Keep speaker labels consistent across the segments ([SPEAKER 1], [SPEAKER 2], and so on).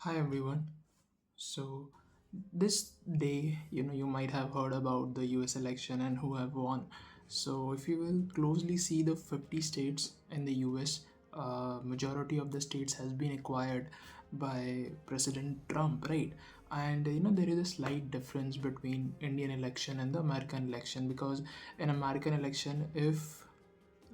[SPEAKER 1] Hi everyone. So this day, you might have heard about the US election and who have won. So if you will closely see the 50 states in the US, majority of the states has been acquired by President Trump, right? And there is a slight difference between Indian election and the American election because in American election, if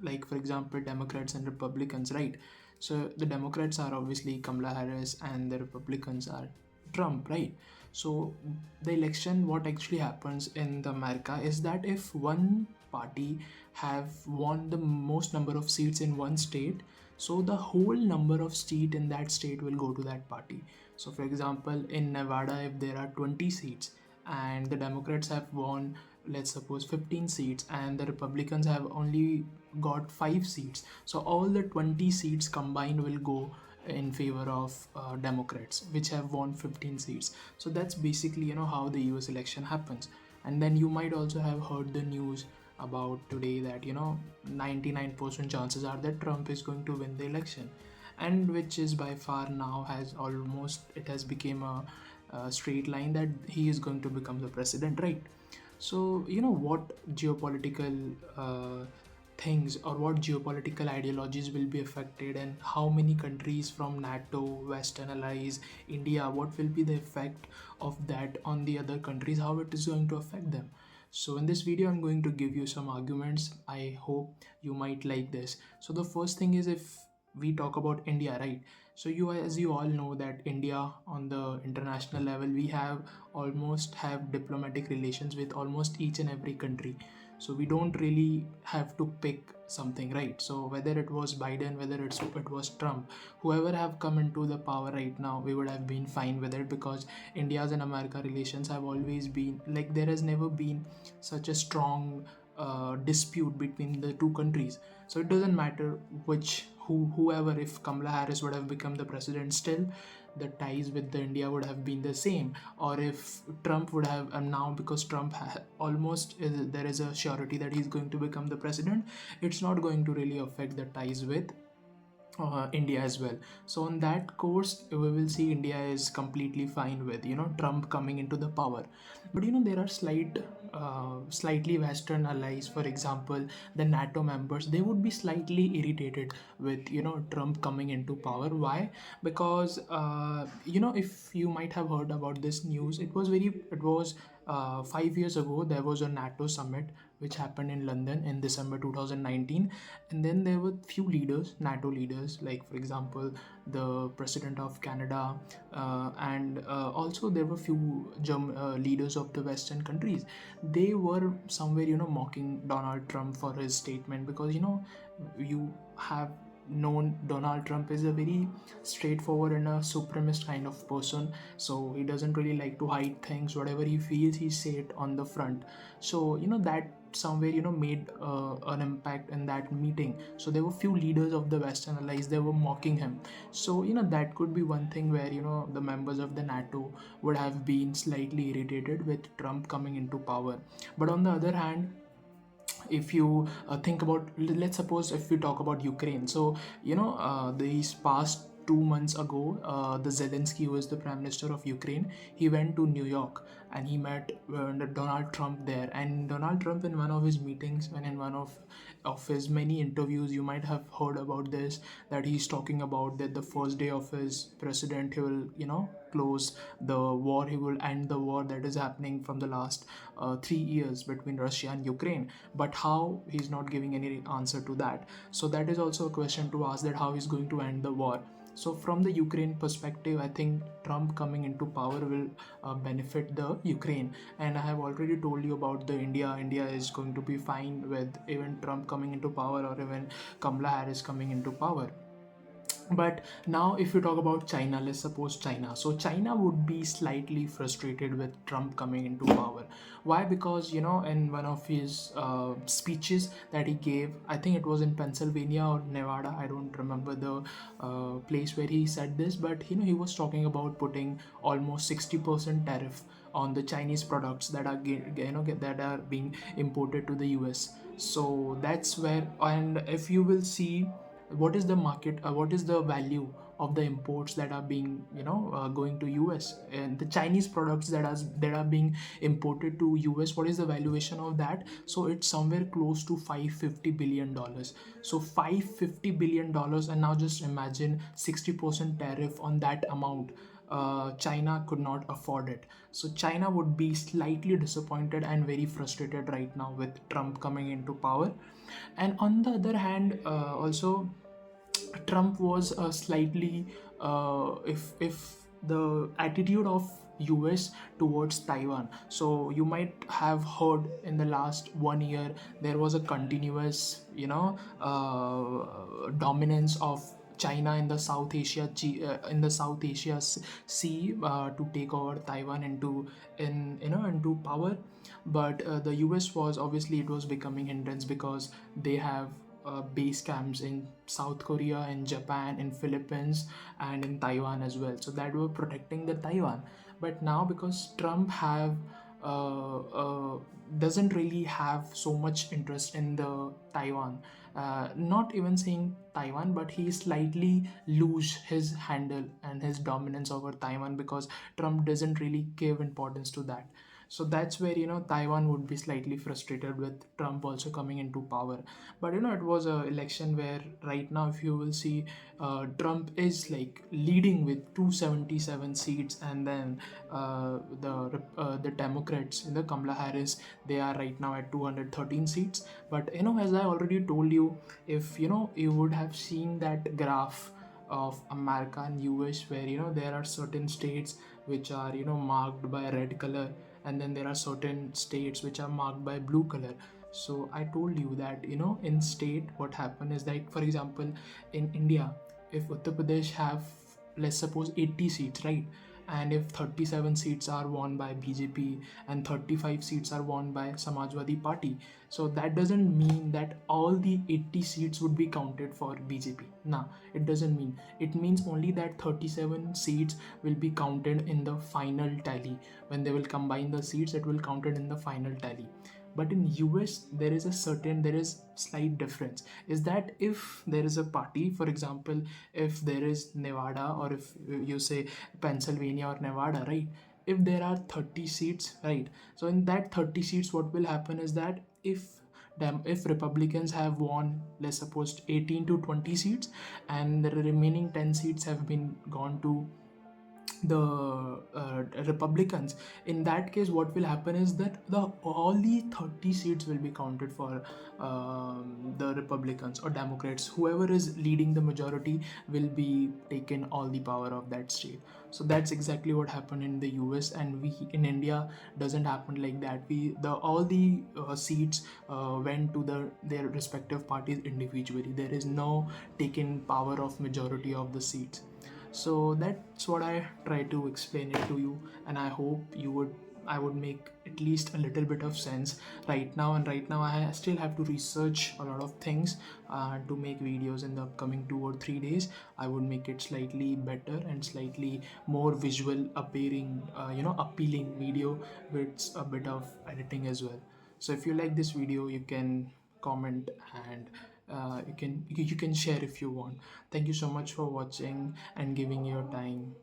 [SPEAKER 1] like for example Democrats and Republicans, right? So the Democrats are obviously Kamala Harris and the Republicans are Trump, right? So the election, what actually happens in the America is that if one party have won the most number of seats in one state, so the whole number of seat in that state will go to that party. So for example in Nevada, if there are 20 seats and the Democrats have won, let's suppose 15 seats, and the Republicans have only got 5 seats, so all the 20 seats combined will go in favor of Democrats, which have won 15 seats. So that's basically how the US election happens. And then you might also have heard the news about today that 99% chances are that Trump is going to win the election, and which is by far now has almost, it has become a straight line that he is going to become the president, right? So, what geopolitical things or what geopolitical ideologies will be affected, and how many countries from NATO, Western allies, India, what will be the effect of that on the other countries, how it is going to affect them. So, in this video, I'm going to give you some arguments. I hope you might like this. So, the first thing is, if we talk about India, right? So as you all know that India on the international level, we have almost have diplomatic relations with almost each and every country. So we don't really have to pick something, right? So whether it was Biden, whether it was Trump, whoever have come into the power right now, we would have been fine with it, because India's and America relations have always been like, there has never been such a strong dispute between the two countries. So it doesn't matter whoever, if Kamala Harris would have become the president, still the ties with the India would have been the same. Or if Trump would have, and now because Trump almost there is a surety that he's going to become the president, it's not going to really affect the ties with India as well. So on that course, we will see India is completely fine with Trump coming into the power. But there are slightly Western allies, for example, the NATO members. They would be slightly irritated with Trump coming into power. Why? Because if you might have heard about this news, it was 5 years ago there was a NATO summit which happened in London in December 2019, and then there were few leaders, NATO leaders, like for example the president of Canada, and also there were few leaders of the Western countries. They were somewhere mocking Donald Trump for his statement, because you have known Donald Trump is a very straightforward and a supremacist kind of person. So he doesn't really like to hide things. Whatever he feels, he say it on the front. So that somewhere made an impact in that meeting. So there were few leaders of the Western allies, they were mocking him. So that could be one thing where the members of the NATO would have been slightly irritated with Trump coming into power. But on the other hand, if you think about, let's suppose if we talk about Ukraine. So these past 2 months ago, the Zelensky, who is the prime minister of Ukraine, he went to New York and he met Donald Trump there. And Donald Trump, in one of his meetings and in one of his many interviews, you might have heard about this, that he's talking about that the first day of his president, he will close the war, he will end the war that is happening from the last 3 years between Russia and Ukraine. But how, he's not giving any answer to that. So that is also a question to ask, that how he's going to end the war. So from the Ukraine perspective, I think Trump coming into power will benefit the Ukraine. And I have already told you about the India. India is going to be fine with even Trump coming into power, or even Kamala Harris coming into power. But now if you talk about China, let's suppose China. So China would be slightly frustrated with Trump coming into power. Why? Because in one of his speeches that he gave, I think it was in Pennsylvania or Nevada, I don't remember the place where he said this, but he was talking about putting almost 60% tariff on the Chinese products that are that are being imported to the US. So that's where, and if you will see what is the market, what is the value of the imports that are being, going to US, and the Chinese products that are being imported to US, what is the valuation of that? So it's somewhere close to $550 billion. So $550 billion, and now just imagine 60% tariff on that amount. China could not afford it. So China would be slightly disappointed and very frustrated right now with Trump coming into power. And on the other hand, also Trump was slightly, if the attitude of US towards Taiwan. So you might have heard in the last 1 year there was a continuous, dominance of China in the in the South Asia Sea, to take over Taiwan into power. But the US was, obviously it was becoming hindrance, because they have base camps in South Korea, in Japan, in Philippines, and in Taiwan as well. So that were protecting the Taiwan. But now, because Trump have doesn't really have so much interest in the Taiwan. Not even saying Taiwan, but he slightly lose his handle and his dominance over Taiwan, because Trump doesn't really give importance to that. So that's where, Taiwan would be slightly frustrated with Trump also coming into power. But it was a election where right now, if you will see, Trump is like leading with 277 seats, and then the Democrats, the Kamala Harris, they are right now at 213 seats. But as I already told you, if you would have seen that graph of America and US, where there are certain states which are marked by red color, and then there are certain states which are marked by blue color. So I told you that in state, what happened is that, for example, in India, if Uttar Pradesh have, let's suppose, 80 seats, right? And if 37 seats are won by BJP and 35 seats are won by Samajwadi Party, so that doesn't mean that all the 80 seats would be counted for BJP. Nah, it doesn't mean. It means only that 37 seats will be counted in the final tally. When they will combine the seats, it will counted in the final tally. But in US, there is slight difference, is that if there is a party, for example, if there is Nevada, or if you say Pennsylvania or Nevada, right? If there are 30 seats, right? So in that 30 seats, what will happen is that if Republicans have won, let's suppose, 18 to 20 seats, and the remaining 10 seats have been gone to the Republicans, in that case, what will happen is that all the 30 seats will be counted for the Republicans or Democrats. Whoever is leading the majority will be taken all the power of that state. So that's exactly what happened in the US, and we in India doesn't happen like that. All the seats went to their respective parties individually. There is no taken power of majority of the seats. So that's what I try to explain it to you, and I would make at least a little bit of sense right now. And right now I still have to research a lot of things to make videos in the upcoming 2 or 3 days. I would make it slightly better and slightly more visual appealing video with a bit of editing as well. So if you like this video, you can comment, and you can share if you want. Thank you so much for watching and giving your time.